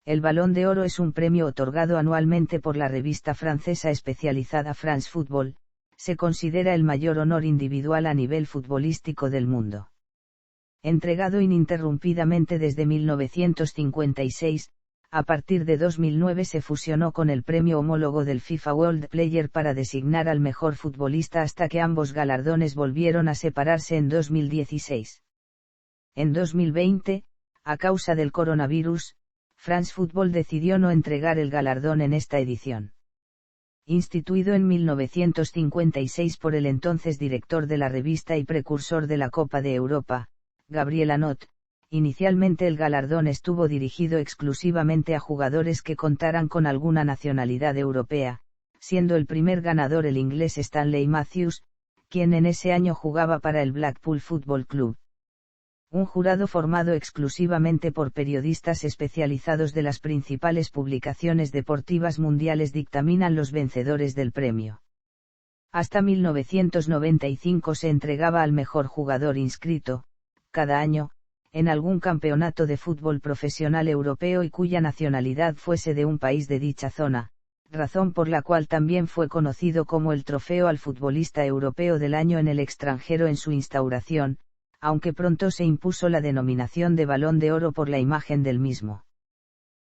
El Balón de Oro es un premio otorgado anualmente por la revista francesa especializada France Football. Se considera el mayor honor individual a nivel futbolístico del mundo. Entregado ininterrumpidamente desde 1956, a partir de 2009 se fusionó con el premio homólogo del FIFA World Player para designar al mejor futbolista hasta que ambos galardones volvieron a separarse en 2016. En 2020, a causa del coronavirus, France Football decidió no entregar el galardón en esta edición. Instituido en 1956 por el entonces director de la revista y precursor de la Copa de Europa, Gabriel Anot, inicialmente el galardón estuvo dirigido exclusivamente a jugadores que contaran con alguna nacionalidad europea, siendo el primer ganador el inglés Stanley Matthews, quien en ese año jugaba para el Blackpool Football Club. Un jurado formado exclusivamente por periodistas especializados de las principales publicaciones deportivas mundiales dictaminan los vencedores del premio. Hasta 1995 se entregaba al mejor jugador inscrito, cada año, en algún campeonato de fútbol profesional europeo y cuya nacionalidad fuese de un país de dicha zona, razón por la cual también fue conocido como el Trofeo al Futbolista Europeo del Año en el extranjero en su instauración, aunque pronto se impuso la denominación de Balón de Oro por la imagen del mismo.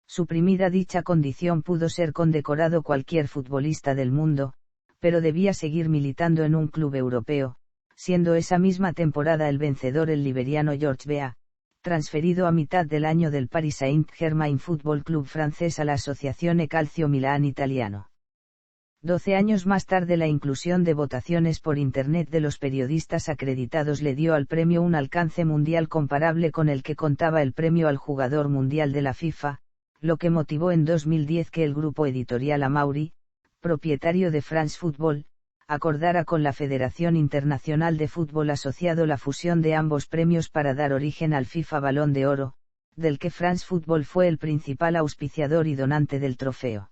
Suprimida dicha condición, pudo ser condecorado cualquier futbolista del mundo, pero debía seguir militando en un club europeo, siendo esa misma temporada el vencedor el liberiano Georges Weah, transferido a mitad del año del Paris Saint-Germain Football Club francés a la Associazione Calcio Milan italiano. 12 años más tarde, la inclusión de votaciones por Internet de los periodistas acreditados le dio al premio un alcance mundial comparable con el que contaba el premio al jugador mundial de la FIFA, lo que motivó en 2010 que el grupo editorial Amaury, propietario de France Football, acordara con la Federación Internacional de Fútbol Asociado la fusión de ambos premios para dar origen al FIFA Balón de Oro, del que France Football fue el principal auspiciador y donante del trofeo.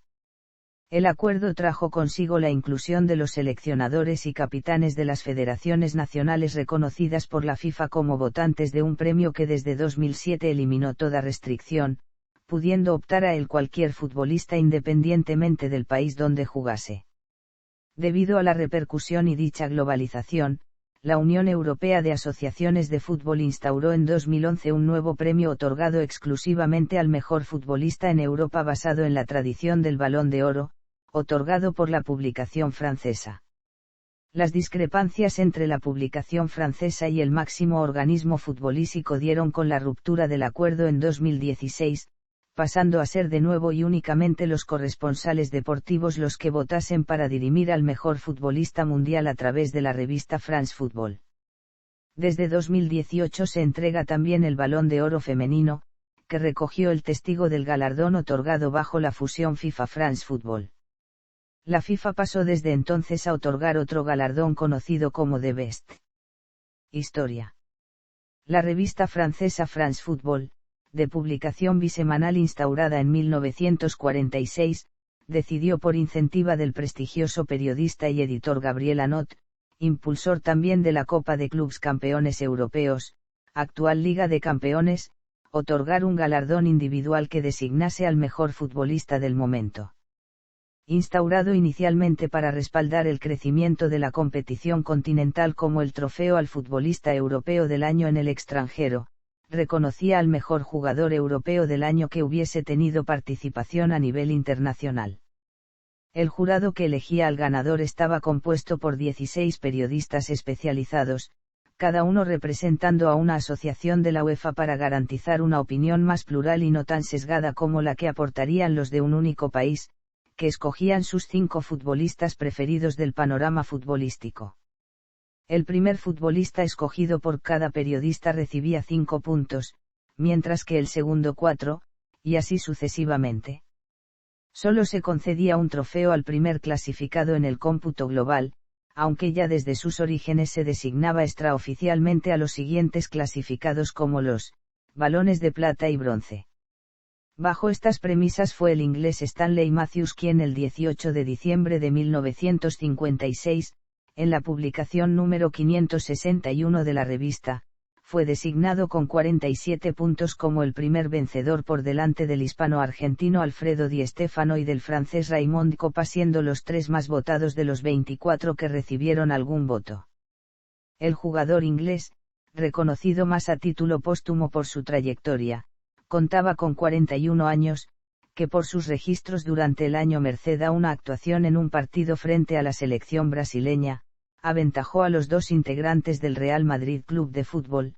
El acuerdo trajo consigo la inclusión de los seleccionadores y capitanes de las federaciones nacionales reconocidas por la FIFA como votantes de un premio que desde 2007 eliminó toda restricción, pudiendo optar a él cualquier futbolista independientemente del país donde jugase. Debido a la repercusión y dicha globalización, la Unión Europea de Asociaciones de Fútbol instauró en 2011 un nuevo premio otorgado exclusivamente al mejor futbolista en Europa basado en la tradición del Balón de Oro, otorgado por la publicación francesa. Las discrepancias entre la publicación francesa y el máximo organismo futbolístico dieron con la ruptura del acuerdo en 2016, pasando a ser de nuevo y únicamente los corresponsales deportivos los que votasen para dirimir al mejor futbolista mundial a través de la revista France Football. Desde 2018 se entrega también el Balón de Oro femenino, que recogió el testigo del galardón otorgado bajo la fusión FIFA-France Football. La FIFA pasó desde entonces a otorgar otro galardón conocido como The Best. Historia. La revista francesa France Football, de publicación bisemanal instaurada en 1946, decidió por incentiva del prestigioso periodista y editor Gabriel Anot, impulsor también de la Copa de Clubes Campeones Europeos, actual Liga de Campeones, otorgar un galardón individual que designase al mejor futbolista del momento. Instaurado inicialmente para respaldar el crecimiento de la competición continental como el Trofeo al Futbolista Europeo del Año en el extranjero, reconocía al mejor jugador europeo del año que hubiese tenido participación a nivel internacional. El jurado que elegía al ganador estaba compuesto por 16 periodistas especializados, cada uno representando a una asociación de la UEFA para garantizar una opinión más plural y no tan sesgada como la que aportarían los de un único país, que escogían sus 5 futbolistas preferidos del panorama futbolístico. El primer futbolista escogido por cada periodista recibía 5 puntos, mientras que el segundo 4, y así sucesivamente. Solo se concedía un trofeo al primer clasificado en el cómputo global, aunque ya desde sus orígenes se designaba extraoficialmente a los siguientes clasificados como los balones de plata y bronce. Bajo estas premisas fue el inglés Stanley Matthews quien el 18 de diciembre de 1956, en la publicación número 561 de la revista fue designado con 47 puntos como el primer vencedor por delante del hispano-argentino Alfredo Di Stéfano y del francés Raymond Kopa, siendo los tres más votados de los 24 que recibieron algún voto. El jugador inglés, reconocido más a título póstumo por su trayectoria, contaba con 41 años, que por sus registros durante el año merced a una actuación en un partido frente a la selección brasileña, aventajó a los dos integrantes del Real Madrid Club de Fútbol,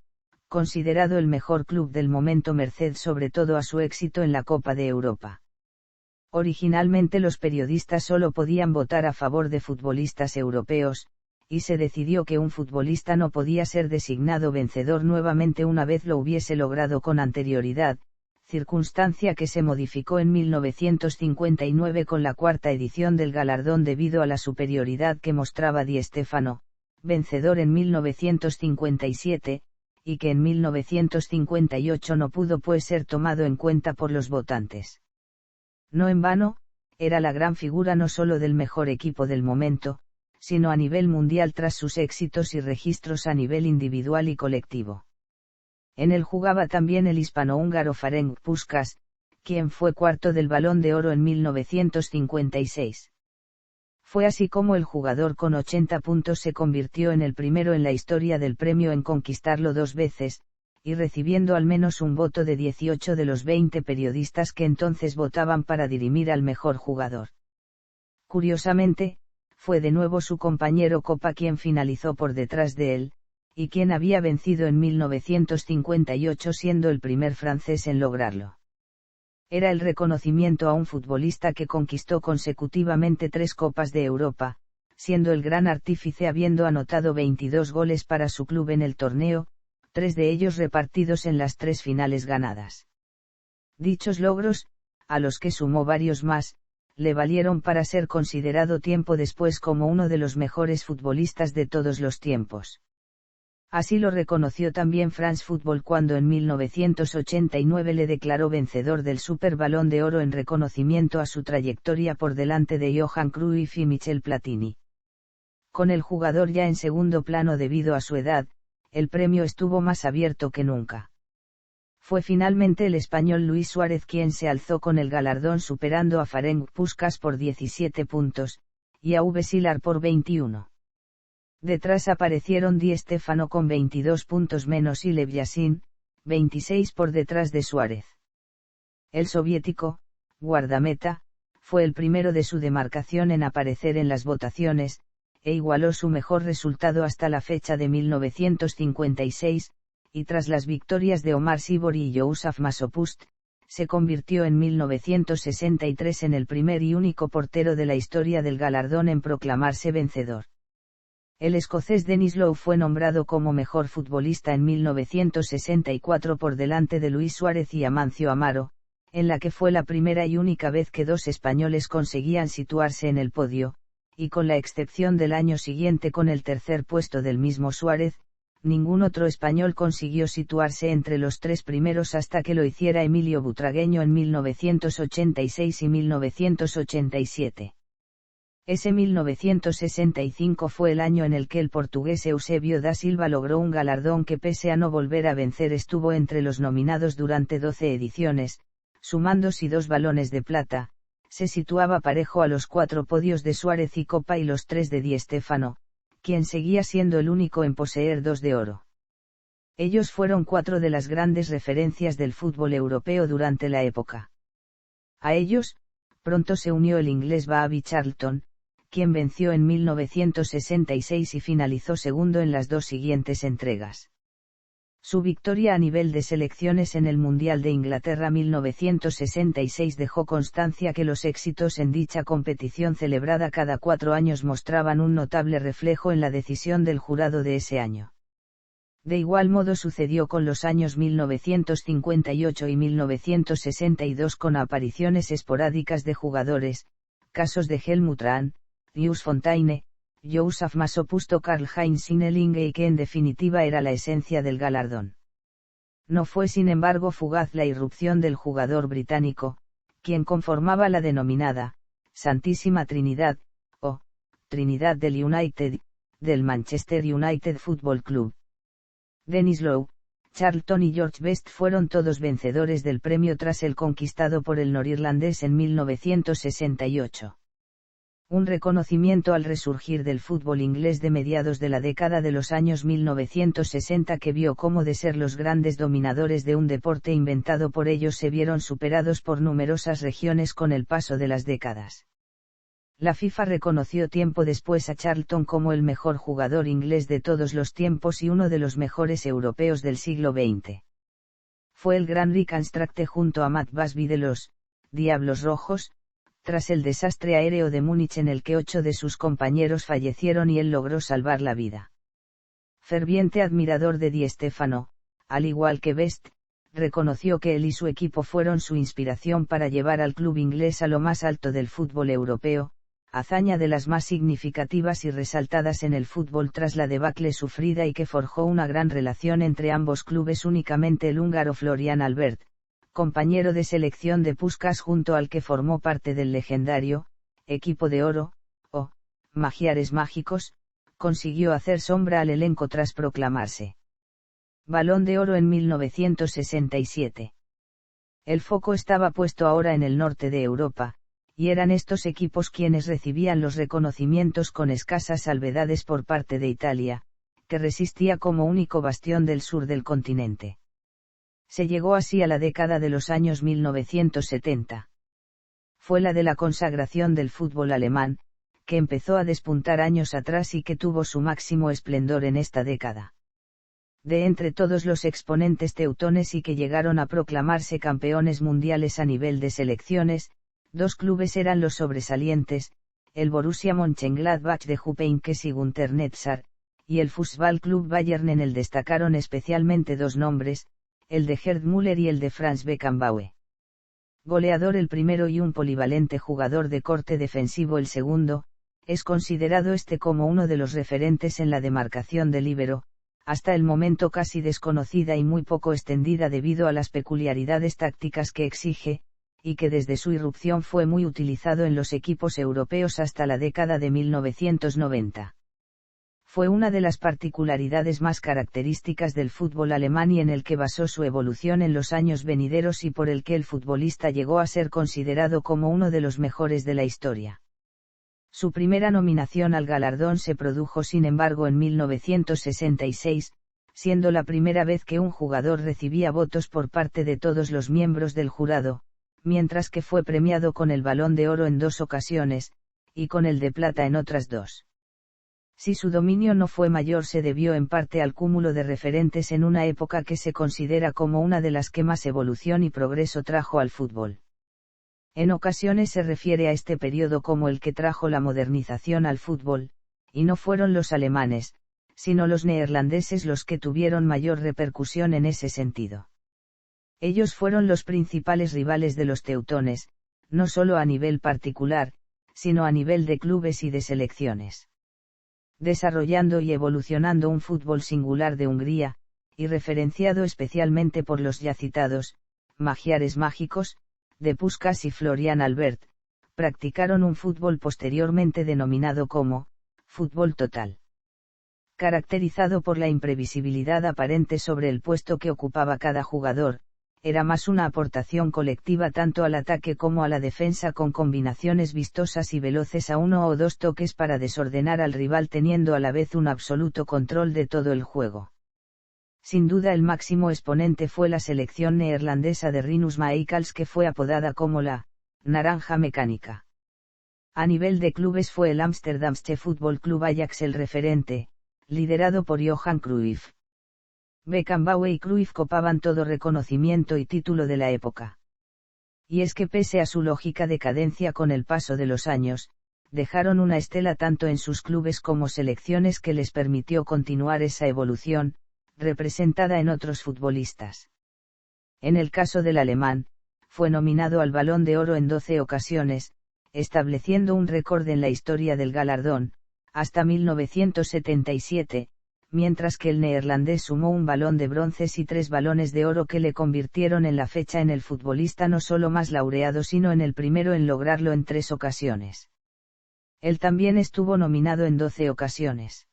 considerado el mejor club del momento merced sobre todo a su éxito en la Copa de Europa. Originalmente los periodistas solo podían votar a favor de futbolistas europeos, y se decidió que un futbolista no podía ser designado vencedor nuevamente una vez lo hubiese logrado con anterioridad, circunstancia que se modificó en 1959 con la cuarta edición del galardón debido a la superioridad que mostraba Di Stéfano, vencedor en 1957, y que en 1958 no pudo pues ser tomado en cuenta por los votantes. No en vano, era la gran figura no solo del mejor equipo del momento, sino a nivel mundial tras sus éxitos y registros a nivel individual y colectivo. En él jugaba también el hispano-húngaro Ferenc Puskás, quien fue cuarto del Balón de Oro en 1956. Fue así como el jugador con 80 puntos se convirtió en el primero en la historia del premio en conquistarlo 2 veces, y recibiendo al menos un voto de 18 de los 20 periodistas que entonces votaban para dirimir al mejor jugador. Curiosamente, fue de nuevo su compañero Kopa quien finalizó por detrás de él, y quien había vencido en 1958 siendo el primer francés en lograrlo. Era el reconocimiento a un futbolista que conquistó consecutivamente 3 Copas de Europa, siendo el gran artífice habiendo anotado 22 goles para su club en el torneo, 3 de ellos repartidos en las 3 finales ganadas. Dichos logros, a los que sumó varios más, le valieron para ser considerado tiempo después como uno de los mejores futbolistas de todos los tiempos. Así lo reconoció también France Football cuando en 1989 le declaró vencedor del Super Balón de Oro en reconocimiento a su trayectoria por delante de Johan Cruyff y Michel Platini. Con el jugador ya en segundo plano debido a su edad, el premio estuvo más abierto que nunca. Fue finalmente el español Luis Suárez quien se alzó con el galardón superando a Ferenc Puskás por 17 puntos, y a Uwe Seeler por 21. Detrás aparecieron Di Stéfano con 22 puntos menos y Lev Yashin, 26 por detrás de Suárez. El soviético, guardameta, fue el primero de su demarcación en aparecer en las votaciones, e igualó su mejor resultado hasta la fecha de 1956, y tras las victorias de Omar Sibori y Yousaf Masopust, se convirtió en 1963 en el primer y único portero de la historia del galardón en proclamarse vencedor. El escocés Denis Lowe fue nombrado como mejor futbolista en 1964 por delante de Luis Suárez y Amancio Amaro, en la que fue la primera y única vez que 2 españoles conseguían situarse en el podio, y con la excepción del año siguiente con el tercer puesto del mismo Suárez, ningún otro español consiguió situarse entre los 3 primeros hasta que lo hiciera Emilio Butragueño en 1986 y 1987. Ese 1965 fue el año en el que el portugués Eusebio da Silva logró un galardón que pese a no volver a vencer estuvo entre los nominados durante 12 ediciones, sumando 2 balones de plata, se situaba parejo a los 4 podios de Suárez y Kopa y los 3 de Di Stéfano, quien seguía siendo el único en poseer 2 de oro. Ellos fueron 4 de las grandes referencias del fútbol europeo durante la época. A ellos, pronto se unió el inglés Bobby Charlton, quien venció en 1966 y finalizó segundo en las 2 siguientes entregas. Su victoria a nivel de selecciones en el Mundial de Inglaterra 1966 dejó constancia que los éxitos en dicha competición celebrada cada 4 años mostraban un notable reflejo en la decisión del jurado de ese año. De igual modo sucedió con los años 1958 y 1962 con apariciones esporádicas de jugadores, casos de Helmut Rahn, Jules Fontaine, Yousaf Masopust o Karl-Heinz Sinnelinge y que en definitiva era la esencia del galardón. No fue sin embargo fugaz la irrupción del jugador británico, quien conformaba la denominada Santísima Trinidad, o Trinidad del United, del Manchester United Football Club. Denis Lowe, Charlton y George Best fueron todos vencedores del premio tras el conquistado por el norirlandés en 1968. Un reconocimiento al resurgir del fútbol inglés de mediados de la década de los años 1960 que vio cómo de ser los grandes dominadores de un deporte inventado por ellos se vieron superados por numerosas regiones con el paso de las décadas. La FIFA reconoció tiempo después a Charlton como el mejor jugador inglés de todos los tiempos y uno de los mejores europeos del siglo XX. Fue el gran Rick Anstracte junto a Matt Busby de los Diablos Rojos, tras el desastre aéreo de Múnich en el que 8 de sus compañeros fallecieron y él logró salvar la vida. Ferviente admirador de Di Stéfano, al igual que Best, reconoció que él y su equipo fueron su inspiración para llevar al club inglés a lo más alto del fútbol europeo, hazaña de las más significativas y resaltadas en el fútbol tras la debacle sufrida y que forjó una gran relación entre ambos clubes. Únicamente el húngaro Florian Albert, compañero de selección de Puskás junto al que formó parte del legendario equipo de oro, o Magiares Mágicos, consiguió hacer sombra al elenco tras proclamarse Balón de Oro en 1967. El foco estaba puesto ahora en el norte de Europa, y eran estos equipos quienes recibían los reconocimientos con escasas salvedades por parte de Italia, que resistía como único bastión del sur del continente. Se llegó así a la década de los años 1970. Fue la de la consagración del fútbol alemán, que empezó a despuntar años atrás y que tuvo su máximo esplendor en esta década. De entre todos los exponentes teutones y que llegaron a proclamarse campeones mundiales a nivel de selecciones, 2 clubes eran los sobresalientes, el Borussia Mönchengladbach de Jupp Heynckes y Günter Netzer, y el Fußballclub Bayern. En el destacaron especialmente 2 nombres, el de Gerd Müller y el de Franz Beckenbauer. Goleador el primero y un polivalente jugador de corte defensivo el segundo, es considerado como uno de los referentes en la demarcación de líbero, hasta el momento casi desconocida y muy poco extendida debido a las peculiaridades tácticas que exige, y que desde su irrupción fue muy utilizado en los equipos europeos hasta la década de 1990. Fue una de las particularidades más características del fútbol alemán y en el que basó su evolución en los años venideros y por el que el futbolista llegó a ser considerado como uno de los mejores de la historia. Su primera nominación al galardón se produjo sin embargo en 1966, siendo la primera vez que un jugador recibía votos por parte de todos los miembros del jurado, mientras que fue premiado con el Balón de Oro en 2 ocasiones, y con el de plata en otras 2. Si su dominio no fue mayor se debió en parte al cúmulo de referentes en una época que se considera como una de las que más evolución y progreso trajo al fútbol. En ocasiones se refiere a este periodo como el que trajo la modernización al fútbol, y no fueron los alemanes, sino los neerlandeses los que tuvieron mayor repercusión en ese sentido. Ellos fueron los principales rivales de los teutones, no solo a nivel particular, sino a nivel de clubes y de selecciones. Desarrollando y evolucionando un fútbol singular de Hungría, y referenciado especialmente por los ya citados Magiares Mágicos, de Puskás y Florian Albert, practicaron un fútbol posteriormente denominado como fútbol total. Caracterizado por la imprevisibilidad aparente sobre el puesto que ocupaba cada jugador, era más una aportación colectiva tanto al ataque como a la defensa con combinaciones vistosas y veloces a 1 o 2 toques para desordenar al rival teniendo a la vez un absoluto control de todo el juego. Sin duda el máximo exponente fue la selección neerlandesa de Rinus Michels que fue apodada como la naranja mecánica. A nivel de clubes fue el Amsterdamse Fútbol Club Ajax el referente, liderado por Johan Cruyff. Beckenbauer y Cruyff copaban todo reconocimiento y título de la época. Y es que pese a su lógica decadencia con el paso de los años, dejaron una estela tanto en sus clubes como selecciones que les permitió continuar esa evolución, representada en otros futbolistas. En el caso del alemán, fue nominado al Balón de Oro en 12 ocasiones, estableciendo un récord en la historia del galardón, hasta 1977, mientras que el neerlandés sumó un Balón de Bronces y 3 Balones de Oro que le convirtieron en la fecha en el futbolista no solo más laureado sino en el primero en lograrlo en 3 ocasiones. Él también estuvo nominado en 12 ocasiones.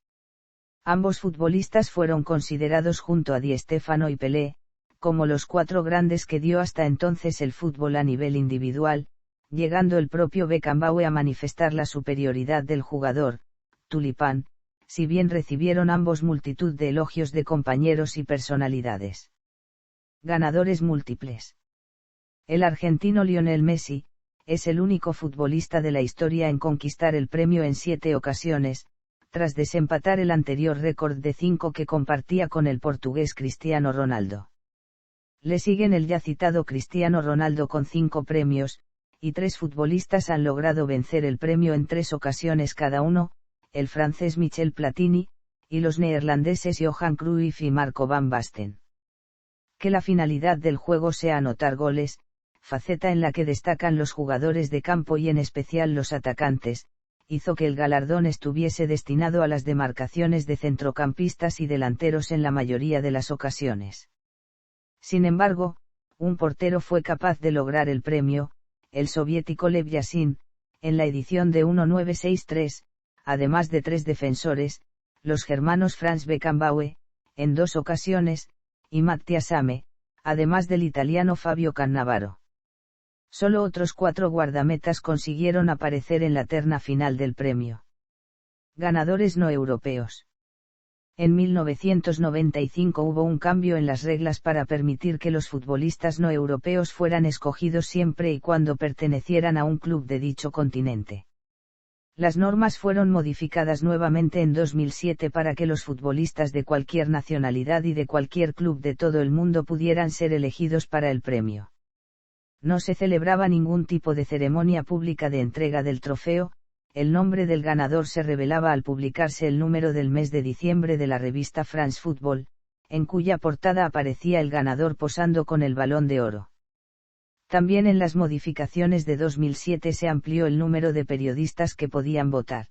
Ambos futbolistas fueron considerados junto a Di Stéfano y Pelé, como los 4 grandes que dio hasta entonces el fútbol a nivel individual, llegando el propio Beckenbauer a manifestar la superioridad del jugador, tulipán, si bien recibieron ambos multitud de elogios de compañeros y personalidades. Ganadores múltiples. El argentino Lionel Messi, es el único futbolista de la historia en conquistar el premio en 7 ocasiones, tras desempatar el anterior récord de 5 que compartía con el portugués Cristiano Ronaldo. Le siguen el ya citado Cristiano Ronaldo con 5 premios, y 3 futbolistas han logrado vencer el premio en 3 ocasiones cada uno, el francés Michel Platini, y los neerlandeses Johan Cruyff y Marco van Basten. Que la finalidad del juego sea anotar goles, faceta en la que destacan los jugadores de campo y en especial los atacantes, hizo que el galardón estuviese destinado a las demarcaciones de centrocampistas y delanteros en la mayoría de las ocasiones. Sin embargo, un portero fue capaz de lograr el premio, el soviético Lev Yashin, en la edición de 1963, además de 3 defensores, los germanos Franz Beckenbauer, en 2 ocasiones, y Mattias Ame, además del italiano Fabio Cannavaro. Solo otros 4 guardametas consiguieron aparecer en la terna final del premio. Ganadores no europeos. En 1995 hubo un cambio en las reglas para permitir que los futbolistas no europeos fueran escogidos siempre y cuando pertenecieran a un club de dicho continente. Las normas fueron modificadas nuevamente en 2007 para que los futbolistas de cualquier nacionalidad y de cualquier club de todo el mundo pudieran ser elegidos para el premio. No se celebraba ningún tipo de ceremonia pública de entrega del trofeo, el nombre del ganador se revelaba al publicarse el número del mes de diciembre de la revista France Football, en cuya portada aparecía el ganador posando con el Balón de Oro. También en las modificaciones de 2007 se amplió el número de periodistas que podían votar.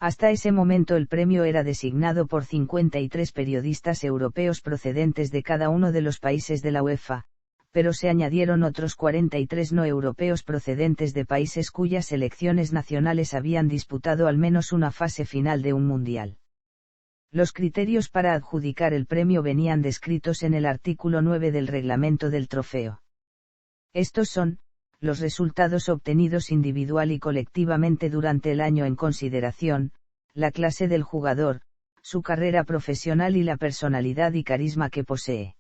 Hasta ese momento el premio era designado por 53 periodistas europeos procedentes de cada uno de los países de la UEFA, pero se añadieron otros 43 no europeos procedentes de países cuyas selecciones nacionales habían disputado al menos una fase final de un mundial. Los criterios para adjudicar el premio venían descritos en el artículo 9 del reglamento del trofeo. Estos son, los resultados obtenidos individual y colectivamente durante el año en consideración, la clase del jugador, su carrera profesional y la personalidad y carisma que posee.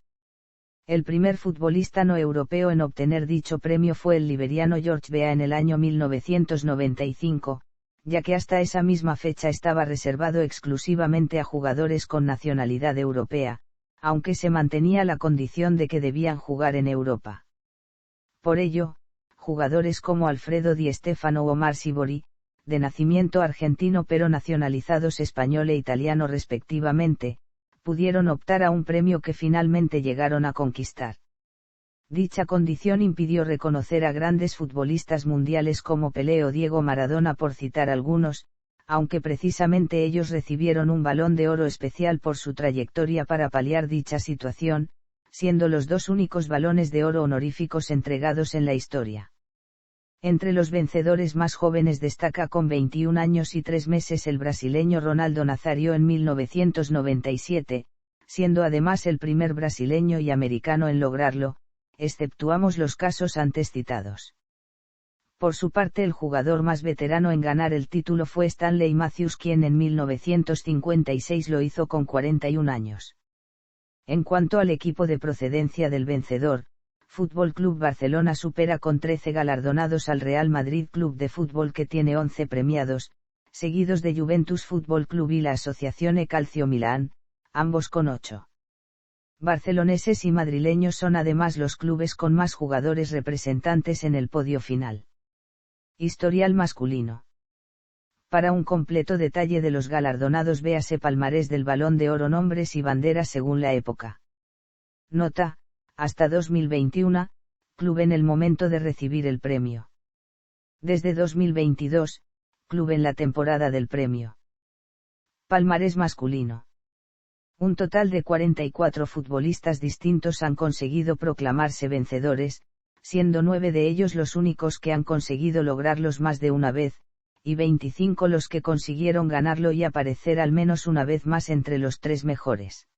El primer futbolista no europeo en obtener dicho premio fue el liberiano George Weah en el año 1995, ya que hasta esa misma fecha estaba reservado exclusivamente a jugadores con nacionalidad europea, aunque se mantenía la condición de que debían jugar en Europa. Por ello, jugadores como Alfredo Di Stéfano o Omar Sibori, de nacimiento argentino pero nacionalizados español e italiano respectivamente, pudieron optar a un premio que finalmente llegaron a conquistar. Dicha condición impidió reconocer a grandes futbolistas mundiales como Pelé o Diego Maradona por citar algunos, aunque precisamente ellos recibieron un Balón de Oro especial por su trayectoria para paliar dicha situación, siendo los 2 únicos balones de oro honoríficos entregados en la historia. Entre los vencedores más jóvenes destaca con 21 años y 3 meses el brasileño Ronaldo Nazario en 1997, siendo además el primer brasileño y americano en lograrlo, exceptuamos los casos antes citados. Por su parte el jugador más veterano en ganar el título fue Stanley Matthews, quien en 1956 lo hizo con 41 años. En cuanto al equipo de procedencia del vencedor, Fútbol Club Barcelona supera con 13 galardonados al Real Madrid Club de Fútbol, que tiene 11 premiados, seguidos de Juventus Fútbol Club y la Associazione Calcio Milán, ambos con 8. Barceloneses y madrileños son además los clubes con más jugadores representantes en el podio final. Historial masculino. Para un completo detalle de los galardonados, véase palmarés del Balón de Oro, nombres y banderas según la época. Nota: hasta 2021, club en el momento de recibir el premio. Desde 2022, club en la temporada del premio. Palmarés masculino. Un total de 44 futbolistas distintos han conseguido proclamarse vencedores, siendo 9 de ellos los únicos que han conseguido lograrlos más de una vez, y 25 los que consiguieron ganarlo y aparecer al menos una vez más entre los 3 mejores.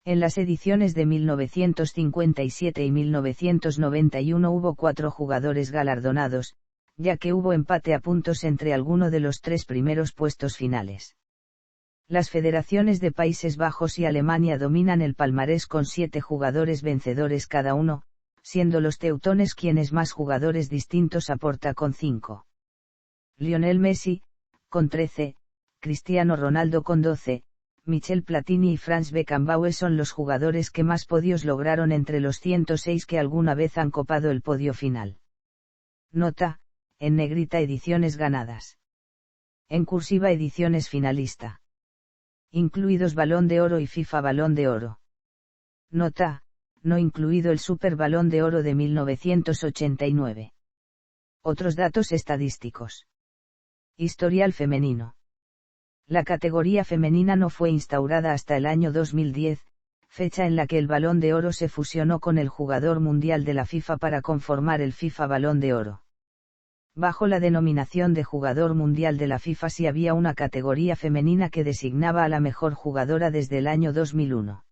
En las ediciones de 1957 y 1991 hubo 4 jugadores galardonados, ya que hubo empate a puntos entre alguno de los 3 primeros puestos finales. Las federaciones de Países Bajos y Alemania dominan el palmarés con 7 jugadores vencedores cada uno, siendo los teutones quienes más jugadores distintos aporta con 5. Lionel Messi, con 13, Cristiano Ronaldo con 12, Michel Platini y Franz Beckenbauer son los jugadores que más podios lograron entre los 106 que alguna vez han copado el podio final. Nota, en negrita ediciones ganadas. En cursiva ediciones finalista. Incluidos Balón de Oro y FIFA Balón de Oro. Nota, no incluido el Super Balón de Oro de 1989. Otros datos estadísticos. Historial femenino. La categoría femenina no fue instaurada hasta el año 2010, fecha en la que el Balón de Oro se fusionó con el Jugador Mundial de la FIFA para conformar el FIFA Balón de Oro. Bajo la denominación de Jugador Mundial de la FIFA sí había una categoría femenina que designaba a la mejor jugadora desde el año 2001.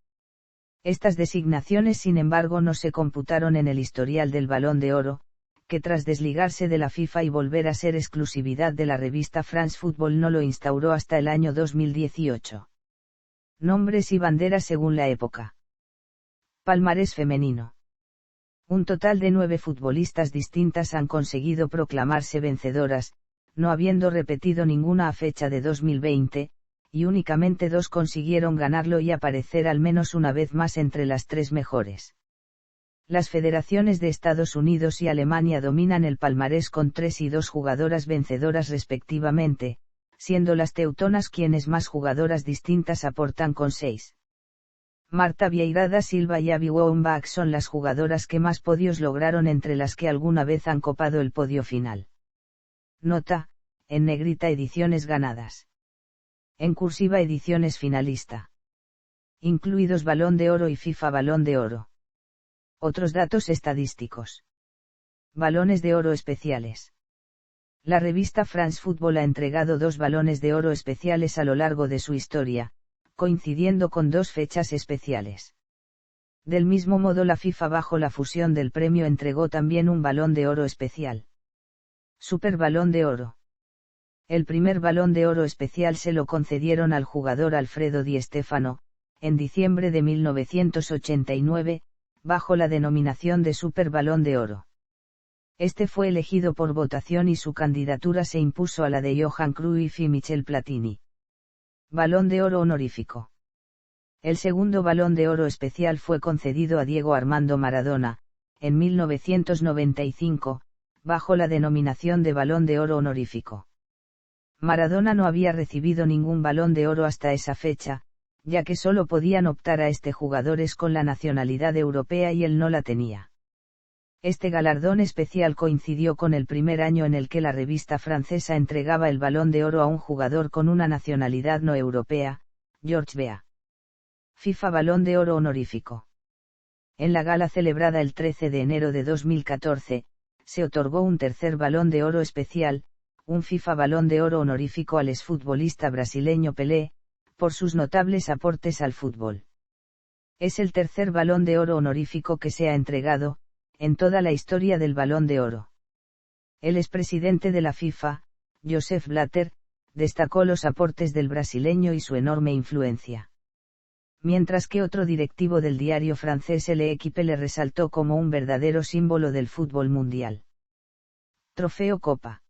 Estas designaciones sin embargo no se computaron en el historial del Balón de Oro, que tras desligarse de la FIFA y volver a ser exclusividad de la revista France Football no lo instauró hasta el año 2018. Nombres y banderas según la época. Palmarés femenino. Un total de 9 futbolistas distintas han conseguido proclamarse vencedoras, no habiendo repetido ninguna a fecha de 2020, y únicamente 2 consiguieron ganarlo y aparecer al menos una vez más entre las 3 mejores. Las federaciones de Estados Unidos y Alemania dominan el palmarés con 3 y 2 jugadoras vencedoras respectivamente, siendo las teutonas quienes más jugadoras distintas aportan con 6. Marta Vieira da Silva y Abby Wambach son las jugadoras que más podios lograron entre las que alguna vez han copado el podio final. Nota, en negrita ediciones ganadas. En cursiva ediciones finalista. Incluidos Balón de Oro y FIFA Balón de Oro. Otros datos estadísticos. Balones de Oro especiales. La revista France Football ha entregado 2 balones de oro especiales a lo largo de su historia, coincidiendo con 2 fechas especiales. Del mismo modo la FIFA bajo la fusión del premio entregó también un balón de oro especial. Super Balón de Oro. El primer balón de oro especial se lo concedieron al jugador Alfredo Di Stéfano, en diciembre de 1989, bajo la denominación de Super Balón de Oro. Este fue elegido por votación y su candidatura se impuso a la de Johan Cruyff y Michel Platini. Balón de Oro honorífico. El segundo Balón de Oro especial fue concedido a Diego Armando Maradona, en 1995, bajo la denominación de Balón de Oro honorífico. Maradona no había recibido ningún Balón de Oro hasta esa fecha, ya que solo podían optar a este jugadores con la nacionalidad europea y él no la tenía. Este galardón especial coincidió con el primer año en el que la revista francesa entregaba el Balón de Oro a un jugador con una nacionalidad no europea, George Weah. FIFA Balón de Oro honorífico. En la gala celebrada el 13 de enero de 2014, se otorgó un tercer Balón de Oro especial, un FIFA Balón de Oro honorífico al exfutbolista brasileño Pelé, por sus notables aportes al fútbol. Es el tercer Balón de Oro honorífico que se ha entregado, en toda la historia del Balón de Oro. El expresidente de la FIFA, Joseph Blatter, destacó los aportes del brasileño y su enorme influencia. Mientras que otro directivo del diario francés L'Équipe le resaltó como un verdadero símbolo del fútbol mundial. Trofeo Copa.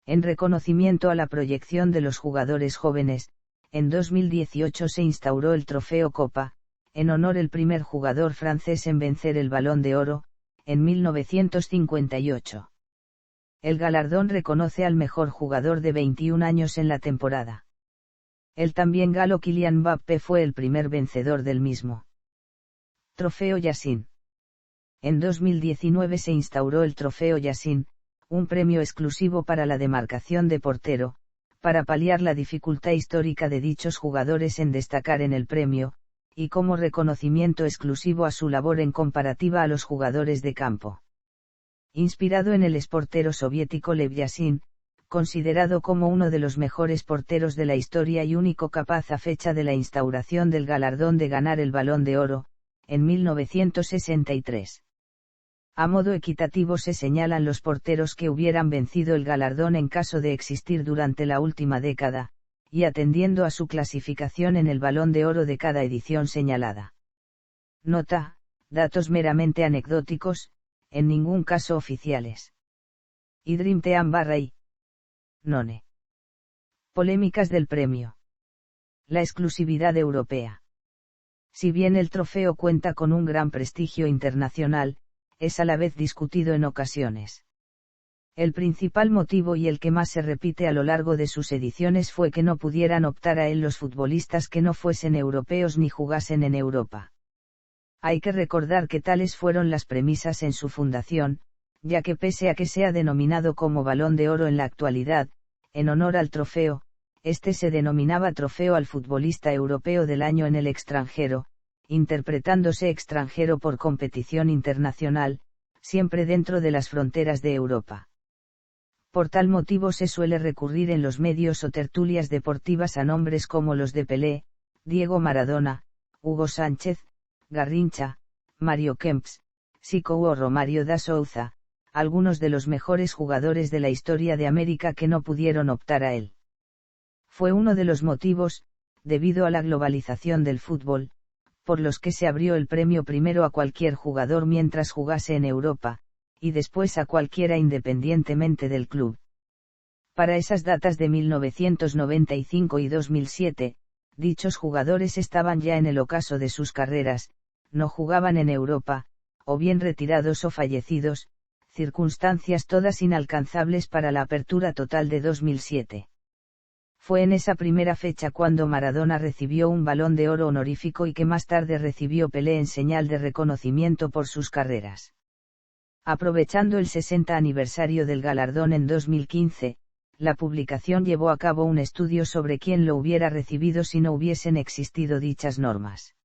En reconocimiento a la proyección de los jugadores jóvenes, en 2018 se instauró el Trofeo Copa, en honor al primer jugador francés en vencer el Balón de Oro, en 1958. El galardón reconoce al mejor jugador de 21 años en la temporada. El también galo Kylian Mbappé fue el primer vencedor del mismo. Trofeo Yassin. En 2019 se instauró el Trofeo Yassin, un premio exclusivo para la demarcación de portero, para paliar la dificultad histórica de dichos jugadores en destacar en el premio, y como reconocimiento exclusivo a su labor en comparativa a los jugadores de campo. Inspirado en el exportero soviético Lev Yashin, considerado como uno de los mejores porteros de la historia y único capaz a fecha de la instauración del galardón de ganar el Balón de Oro, en 1963. A modo equitativo se señalan los porteros que hubieran vencido el galardón en caso de existir durante la última década, y atendiendo a su clasificación en el Balón de Oro de cada edición señalada. Nota: datos meramente anecdóticos, en ningún caso oficiales. Idrim Team / None. Polémicas del premio. La exclusividad europea. Si bien el trofeo cuenta con un gran prestigio internacional, es a la vez discutido en ocasiones. El principal motivo y el que más se repite a lo largo de sus ediciones fue que no pudieran optar a él los futbolistas que no fuesen europeos ni jugasen en Europa. Hay que recordar que tales fueron las premisas en su fundación, ya que pese a que sea denominado como Balón de Oro en la actualidad, en honor al trofeo, este se denominaba Trofeo al Futbolista Europeo del Año en el extranjero, interpretándose extranjero por competición internacional, siempre dentro de las fronteras de Europa. Por tal motivo se suele recurrir en los medios o tertulias deportivas a nombres como los de Pelé, Diego Maradona, Hugo Sánchez, Garrincha, Mario Kempes, Zico o Romário da Souza, algunos de los mejores jugadores de la historia de América que no pudieron optar a él. Fue uno de los motivos, debido a la globalización del fútbol, por los que se abrió el premio primero a cualquier jugador mientras jugase en Europa, y después a cualquiera independientemente del club. Para esas datas de 1995 y 2007, dichos jugadores estaban ya en el ocaso de sus carreras, no jugaban en Europa, o bien retirados o fallecidos, circunstancias todas inalcanzables para la apertura total de 2007. Fue en esa primera fecha cuando Maradona recibió un Balón de Oro honorífico y que más tarde recibió Pelé en señal de reconocimiento por sus carreras. Aprovechando el 60 aniversario del galardón en 2015, la publicación llevó a cabo un estudio sobre quién lo hubiera recibido si no hubiesen existido dichas normas.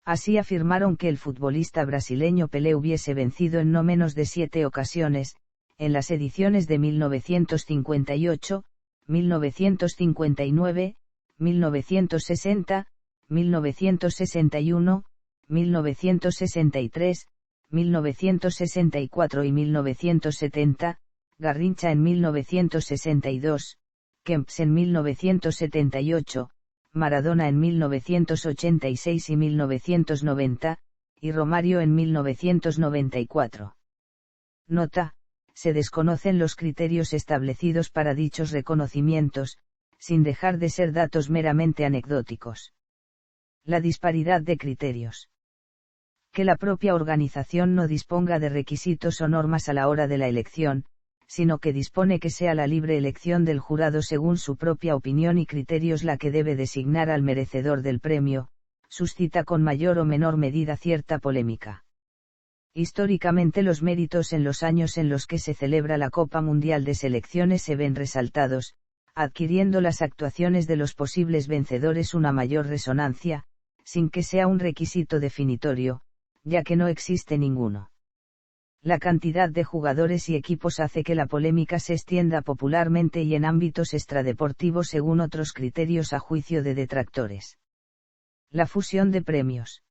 Así afirmaron que el futbolista brasileño Pelé hubiese vencido en no menos de 7 ocasiones, en las ediciones de 1958, 1959, 1960, 1961, 1963, 1964 y 1970, Garrincha en 1962, Kempes en 1978, Maradona en 1986 y 1990, y Romário en 1994. Nota: se desconocen los criterios establecidos para dichos reconocimientos, sin dejar de ser datos meramente anecdóticos. La disparidad de criterios. Que la propia organización no disponga de requisitos o normas a la hora de la elección, sino que dispone que sea la libre elección del jurado según su propia opinión y criterios la que debe designar al merecedor del premio, suscita con mayor o menor medida cierta polémica. Históricamente los méritos en los años en los que se celebra la Copa Mundial de Selecciones se ven resaltados, adquiriendo las actuaciones de los posibles vencedores una mayor resonancia, sin que sea un requisito definitorio, ya que no existe ninguno. La cantidad de jugadores y equipos hace que la polémica se extienda popularmente y en ámbitos extradeportivos según otros criterios a juicio de detractores. La fusión de premios.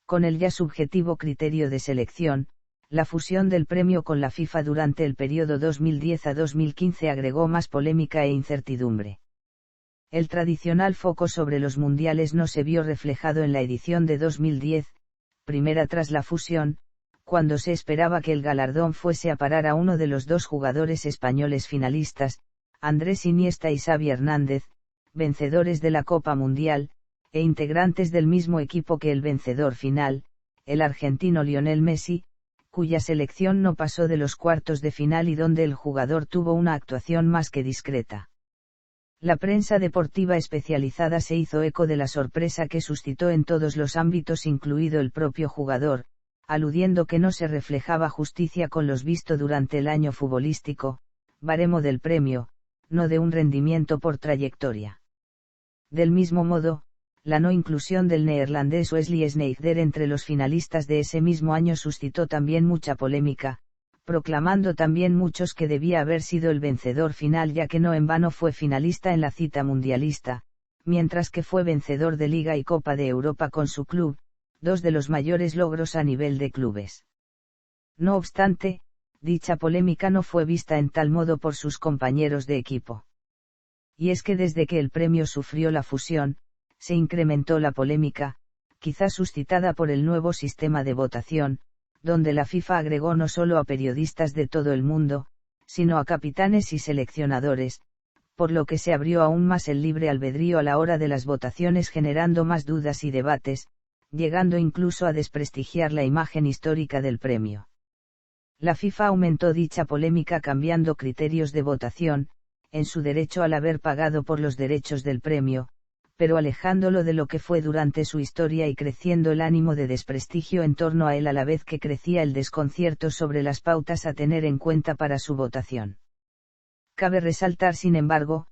Con el ya subjetivo criterio de selección, la fusión del premio con la FIFA durante el periodo 2010 a 2015 agregó más polémica e incertidumbre. El tradicional foco sobre los mundiales no se vio reflejado en la edición de 2010, primera tras la fusión, cuando se esperaba que el galardón fuese a parar a uno de los dos jugadores españoles finalistas, Andrés Iniesta y Xavi Hernández, vencedores de la Copa Mundial, e integrantes del mismo equipo que el vencedor final, el argentino Lionel Messi, cuya selección no pasó de los cuartos de final y donde el jugador tuvo una actuación más que discreta. La prensa deportiva especializada se hizo eco de la sorpresa que suscitó en todos los ámbitos incluido el propio jugador, aludiendo que no se reflejaba justicia con los visto durante el año futbolístico, baremo del premio, no de un rendimiento por trayectoria. Del mismo modo, la no inclusión del neerlandés Wesley Sneijder entre los finalistas de ese mismo año suscitó también mucha polémica, proclamando también muchos que debía haber sido el vencedor final, ya que no en vano fue finalista en la cita mundialista, mientras que fue vencedor de Liga y Copa de Europa con su club, dos de los mayores logros a nivel de clubes. No obstante, dicha polémica no fue vista en tal modo por sus compañeros de equipo. Y es que desde que el premio sufrió la fusión, se incrementó la polémica, quizás suscitada por el nuevo sistema de votación, donde la FIFA agregó no solo a periodistas de todo el mundo, sino a capitanes y seleccionadores, por lo que se abrió aún más el libre albedrío a la hora de las votaciones, generando más dudas y debates, llegando incluso a desprestigiar la imagen histórica del premio. La FIFA aumentó dicha polémica cambiando criterios de votación, en su derecho al haber pagado por los derechos del premio, pero alejándolo de lo que fue durante su historia y creciendo el ánimo de desprestigio en torno a él, a la vez que crecía el desconcierto sobre las pautas a tener en cuenta para su votación. Cabe resaltar, sin embargo,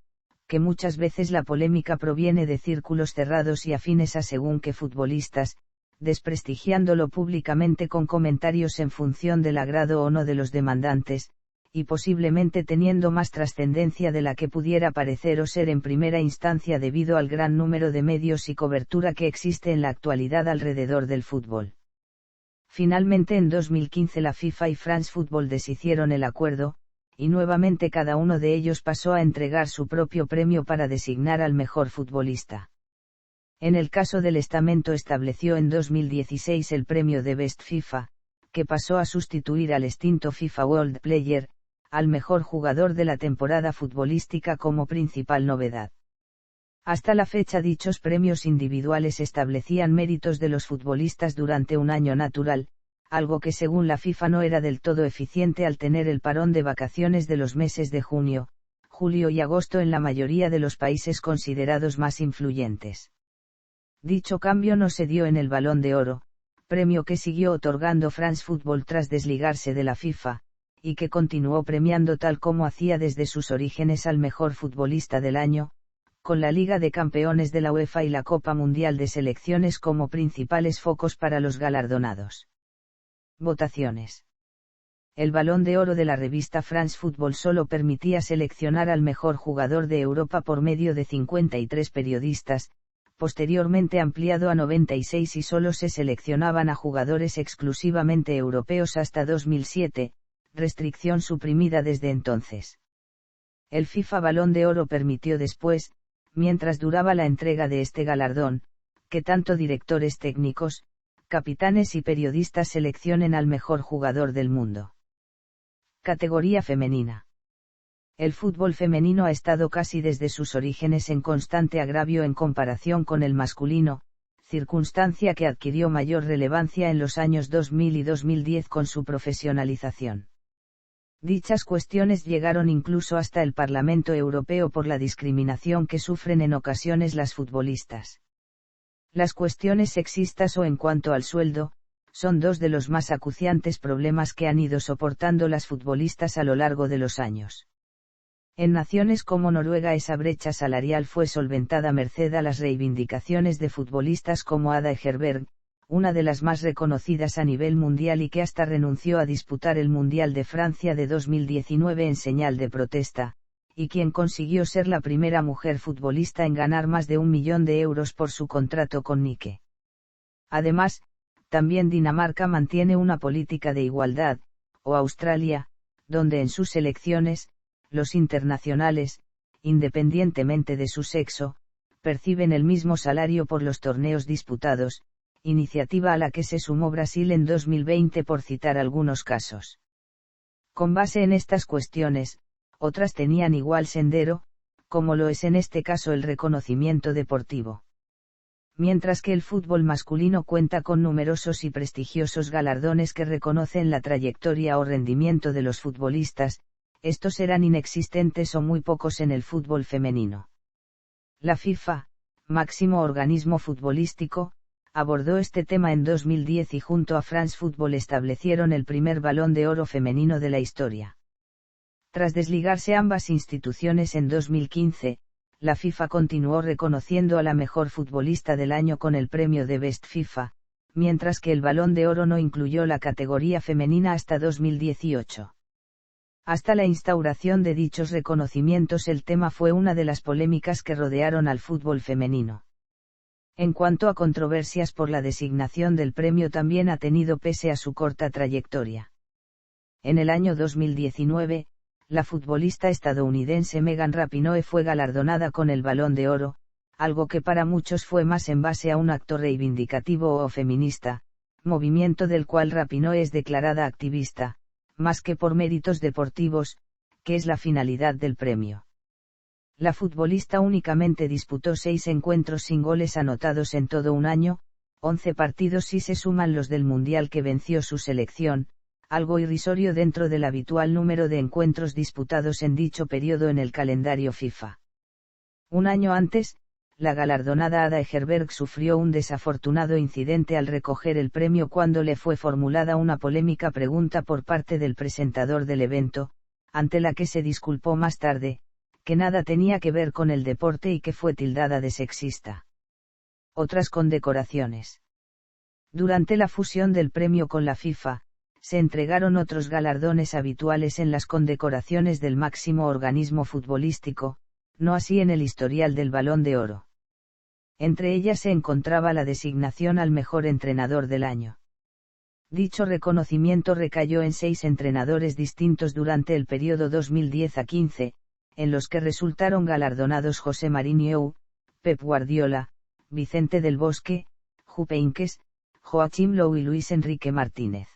que muchas veces la polémica proviene de círculos cerrados y afines a según qué futbolistas, desprestigiándolo públicamente con comentarios en función del agrado o no de los demandantes, y posiblemente teniendo más trascendencia de la que pudiera parecer o ser en primera instancia debido al gran número de medios y cobertura que existe en la actualidad alrededor del fútbol. Finalmente en 2015 la FIFA y France Football deshicieron el acuerdo, y nuevamente cada uno de ellos pasó a entregar su propio premio para designar al mejor futbolista. En el caso del estamento estableció en 2016 el premio de Best FIFA, que pasó a sustituir al extinto FIFA World Player, al mejor jugador de la temporada futbolística como principal novedad. Hasta la fecha dichos premios individuales establecían méritos de los futbolistas durante un año natural, algo que según la FIFA no era del todo eficiente al tener el parón de vacaciones de los meses de junio, julio y agosto en la mayoría de los países considerados más influyentes. Dicho cambio no se dio en el Balón de Oro, premio que siguió otorgando France Football tras desligarse de la FIFA, y que continuó premiando tal como hacía desde sus orígenes al mejor futbolista del año, con la Liga de Campeones de la UEFA y la Copa Mundial de Selecciones como principales focos para los galardonados. Votaciones. El Balón de Oro de la revista France Football solo permitía seleccionar al mejor jugador de Europa por medio de 53 periodistas, posteriormente ampliado a 96, y solo se seleccionaban a jugadores exclusivamente europeos hasta 2007, restricción suprimida desde entonces. El FIFA Balón de Oro permitió después, mientras duraba la entrega de este galardón, que tanto directores técnicos, capitanes y periodistas seleccionen al mejor jugador del mundo. Categoría femenina. El fútbol femenino ha estado casi desde sus orígenes en constante agravio en comparación con el masculino, circunstancia que adquirió mayor relevancia en los años 2000 y 2010 con su profesionalización. Dichas cuestiones llegaron incluso hasta el Parlamento Europeo por la discriminación que sufren en ocasiones las futbolistas. Las cuestiones sexistas o en cuanto al sueldo, son dos de los más acuciantes problemas que han ido soportando las futbolistas a lo largo de los años. En naciones como Noruega esa brecha salarial fue solventada merced a las reivindicaciones de futbolistas como Ada Hegerberg, una de las más reconocidas a nivel mundial y que hasta renunció a disputar el Mundial de Francia de 2019 en señal de protesta, y quien consiguió ser la primera mujer futbolista en ganar más de 1 millón de euros por su contrato con Nike. Además, también Dinamarca mantiene una política de igualdad, o Australia, donde en sus selecciones, los internacionales, independientemente de su sexo, perciben el mismo salario por los torneos disputados, iniciativa a la que se sumó Brasil en 2020 por citar algunos casos. Con base en estas cuestiones, otras tenían igual sendero, como lo es en este caso el reconocimiento deportivo. Mientras que el fútbol masculino cuenta con numerosos y prestigiosos galardones que reconocen la trayectoria o rendimiento de los futbolistas, estos eran inexistentes o muy pocos en el fútbol femenino. La FIFA, máximo organismo futbolístico, abordó este tema en 2010 y junto a France Football establecieron el primer Balón de Oro femenino de la historia. Tras desligarse ambas instituciones en 2015, la FIFA continuó reconociendo a la mejor futbolista del año con el premio de Best FIFA, mientras que el Balón de Oro no incluyó la categoría femenina hasta 2018. Hasta la instauración de dichos reconocimientos el tema fue una de las polémicas que rodearon al fútbol femenino. En cuanto a controversias por la designación del premio también ha tenido pese a su corta trayectoria. En el año 2019, la futbolista estadounidense Megan Rapinoe fue galardonada con el Balón de Oro, algo que para muchos fue más en base a un acto reivindicativo o feminista, movimiento del cual Rapinoe es declarada activista, más que por méritos deportivos, que es la finalidad del premio. La futbolista únicamente disputó 6 encuentros sin goles anotados en todo un año, 11 partidos si se suman los del Mundial que venció su selección, algo irrisorio dentro del habitual número de encuentros disputados en dicho periodo en el calendario FIFA. Un año antes, la galardonada Ada Hegerberg sufrió un desafortunado incidente al recoger el premio cuando le fue formulada una polémica pregunta por parte del presentador del evento, ante la que se disculpó más tarde, que nada tenía que ver con el deporte y que fue tildada de sexista. Otras condecoraciones. Durante la fusión del premio con la FIFA, se entregaron otros galardones habituales en las condecoraciones del máximo organismo futbolístico, no así en el historial del Balón de Oro. Entre ellas se encontraba la designación al mejor entrenador del año. Dicho reconocimiento recayó en 6 entrenadores distintos durante el periodo 2010 a 15, en los que resultaron galardonados José Mourinho, Pep Guardiola, Vicente del Bosque, Jupp Heynckes, Joachim Löw y Luis Enrique Martínez.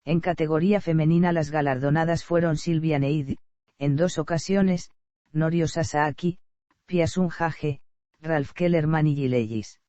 En categoría femenina las galardonadas fueron Silvia Neid, en 2 ocasiones, Norio Sasaki, Pia Sungjae, Ralf Kellerman y Gil Ellis.